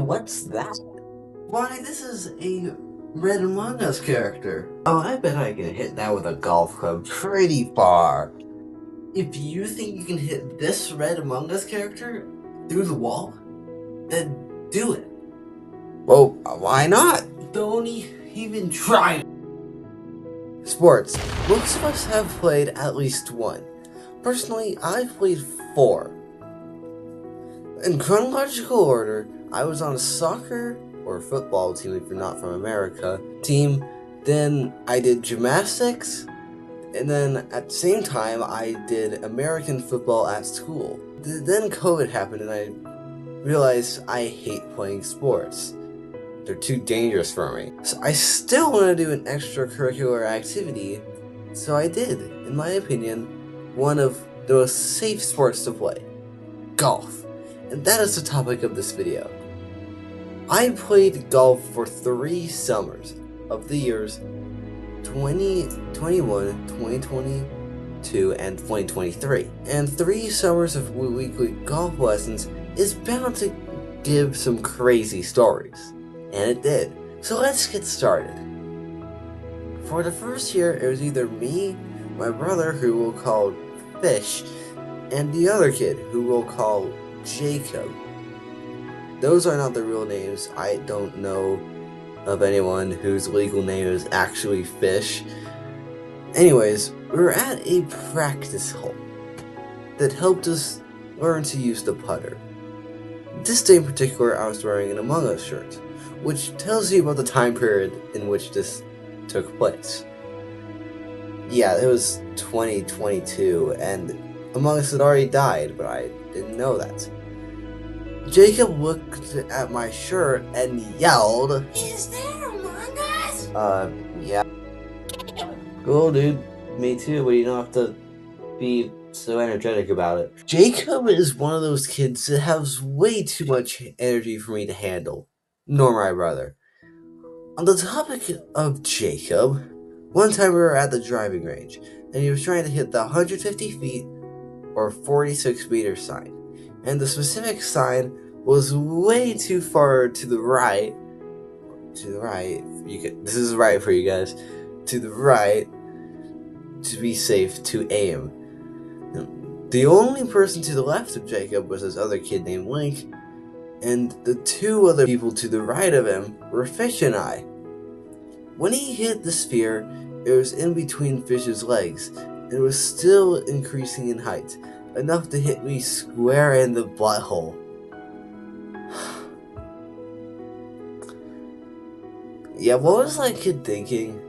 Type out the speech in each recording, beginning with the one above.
what's that? Why, this is a Red Among Us character. Oh, I bet I can hit that with a golf club pretty far. If you think you can hit this Red Among Us character through the wall, then do it. Well, why not? Don't even try. Sports. Most of us have played at least one. Personally, I've played 4. In chronological order, I was on a soccer or football team, if you're not from America, team. Then I did gymnastics, and then at the same time I did American football at school. Then COVID happened and I realized I hate playing sports. They're too dangerous for me. So I still want to do an extracurricular activity, so I did, in my opinion, one of the most safe sports to play. Golf. And that is the topic of this video. I played golf for 3 summers of the years 2021, 2022, and 2023. And 3 summers of weekly golf lessons is bound to give some crazy stories. And it did. So let's get started. For the first year, it was either me, my brother, who we'll call Fish, and the other kid, who we'll call Jacob. Those are not the real names. I don't know of anyone whose legal name is actually Fish. Anyways, we were at a practice hole that helped us learn to use the putter. This day in particular, I was wearing an Among Us shirt, which tells you about the time period in which this took place. Yeah, it was 2022, and Among Us had already died, but I didn't know that. Jacob looked at my shirt and yelled, "Is there Among Us?" Yeah. Cool, dude. Me too, but you don't have to be so energetic about it. Jacob is one of those kids that has way too much energy for me to handle. Nor my brother. On the topic of Jacob, one time we were at the driving range, and he was trying to hit the 150 feet or 46 meter sign, and the specific sign was way too far to the right. This is right for you guys. To the right, to be safe to aim. The only person to the left of Jacob was this other kid named Link, and the 2 other people to the right of him were Fish and I. When he hit the sphere, it was in between Fish's legs, and it was still increasing in height, enough to hit me square in the butthole. Yeah, what was that kid thinking?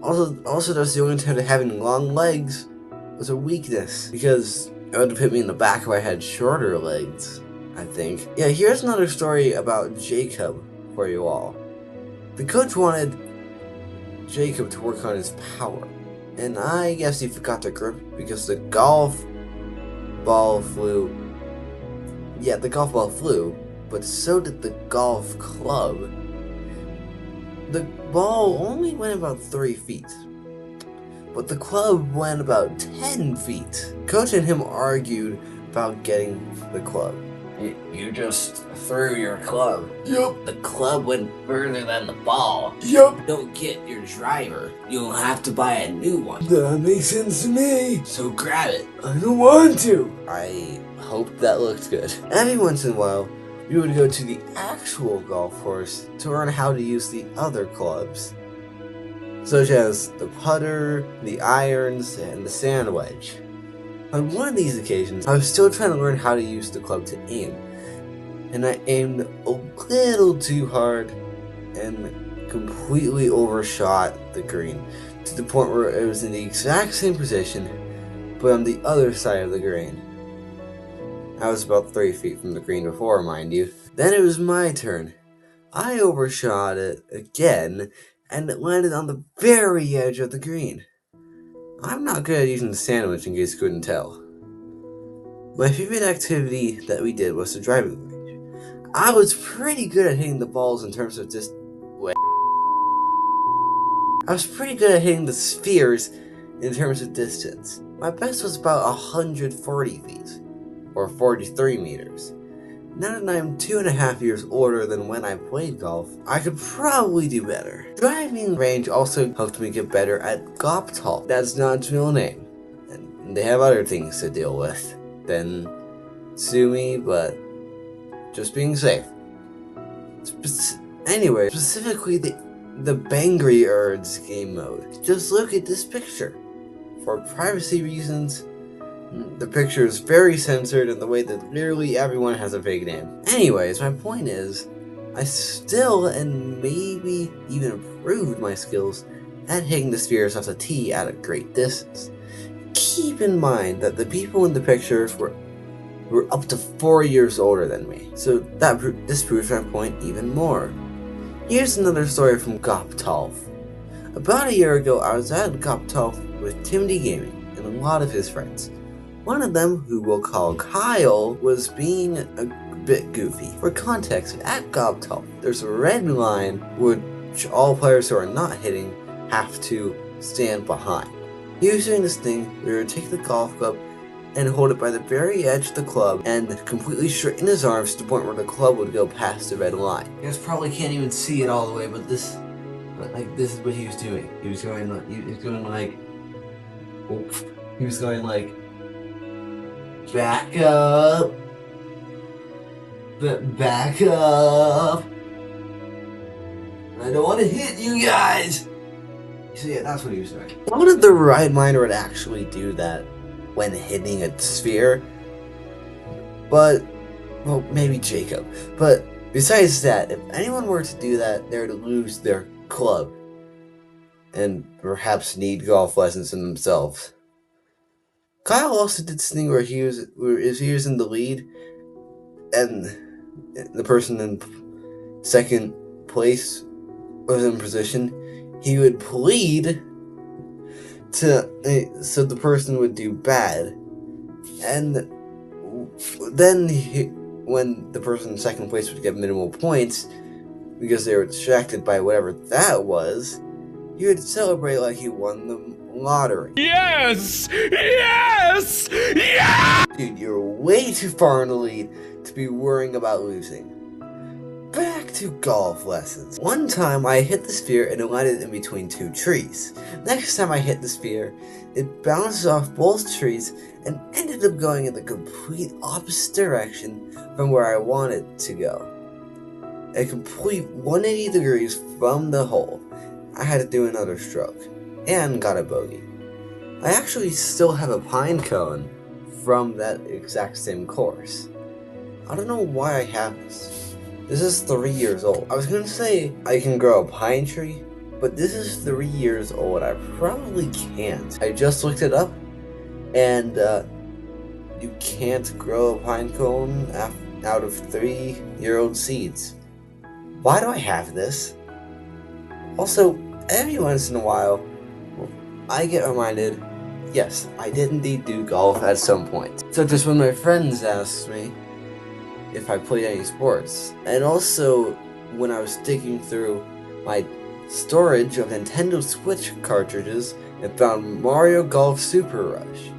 Also, that's the only time that having long legs was a weakness, because it would have hit me in the back if I had shorter legs, I think. Yeah, here's another story about Jacob for you all. The coach wanted Jacob to work on his power, and I guess he forgot to grip because the golf ball flew. Yeah, the golf ball flew, but so did the golf club. The ball only went about 3 feet, but the club went about 10 feet. Coach and him argued about getting the club. You just threw your club. Yup. The club went further than the ball. Yup. Don't get your driver. You'll have to buy a new one. That makes sense to me. So grab it. I don't want to. I hope that looked good. Every once in a while, we would go to the actual golf course to learn how to use the other clubs, such as the putter, the irons, and the sand wedge. On one of these occasions, I was still trying to learn how to use the club to aim, and I aimed a little too hard and completely overshot the green, to the point where it was in the exact same position, but on the other side of the green. I was about 3 feet from the green before, mind you. Then it was my turn. I overshot it again, and it landed on the very edge of the green. I'm not good at using the sandwich, in case you couldn't tell. My favorite activity that we did was the driving range. I was pretty good at hitting the balls in terms of just... I was pretty good at hitting the spheres in terms of distance. My best was about 140 feet, or 43 meters. Now that I'm 2.5 years older than when I played golf, I could probably do better. Driving range also helped me get better at golf. That's not its real name, and they have other things to deal with than sue me, but just being safe. Anyway, specifically the Bangry Erds game mode. Just look at this picture. For privacy reasons, the picture is very censored in the way that literally everyone has a fake name. Anyways, my point is, I still and maybe even improved my skills at hitting the spheres off the tee at a great distance. Keep in mind that the people in the pictures were up to 4 years older than me, so this proves my point even more. Here's another story from Goptolf. About a year ago, I was at Goptolf with Timdy Gaming and a lot of his friends. One of them, who we'll call Kyle, was being a bit goofy. For context, at Goptolf, there's a red line which all players who are not hitting have to stand behind. He was doing this thing where he would take the golf club and hold it by the very edge of the club and completely straighten his arms to the point where the club would go past the red line. You guys probably can't even see it all the way, but this is what he was doing. He was going like, back up, back up. I don't want to hit you guys. So yeah, that's what he was doing. I wanted the right miner would actually do that when hitting a sphere, but, well, maybe Jacob. But besides that, if anyone were to do that, they would lose their club and perhaps need golf lessons in themselves. Kyle also did this thing where he was in the lead and the person in second place was in position. He would plead so the person would do bad, and then when the person in second place would get minimal points because they were distracted by whatever that was, he would celebrate like he won the lottery. Yes! Yes! Yes! Dude, you're way too far in the lead to be worrying about losing. Back to golf lessons. One time I hit the sphere and it landed in between two trees. Next time I hit the sphere, it bounced off both trees and ended up going in the complete opposite direction from where I wanted to go. A complete 180 degrees from the hole. I had to do another stroke and got a bogey. I actually still have a pine cone from that exact same course. I don't know why I have this. This is 3 years old. I was gonna say I can grow a pine tree, but this is 3 years old. I probably can't. I just looked it up, and you can't grow a pine cone out of 3-year-old seeds. Why do I have this? Also, every once in a while, I get reminded, yes, I did indeed do golf at some point. Such as when my friends asked me if I played any sports. And also, when I was digging through my storage of Nintendo Switch cartridges and found Mario Golf Super Rush.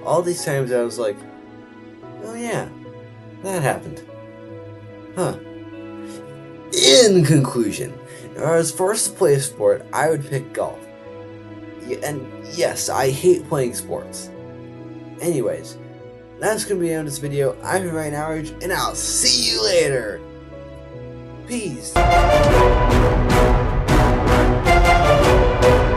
All these times I was like, oh yeah, that happened. Huh. In conclusion, if I was forced to play a sport, I would pick golf. And yes, I hate playing sports. Anyways, that's gonna be the end of this video. I'm Ryan Howard, and I'll see you later. Peace.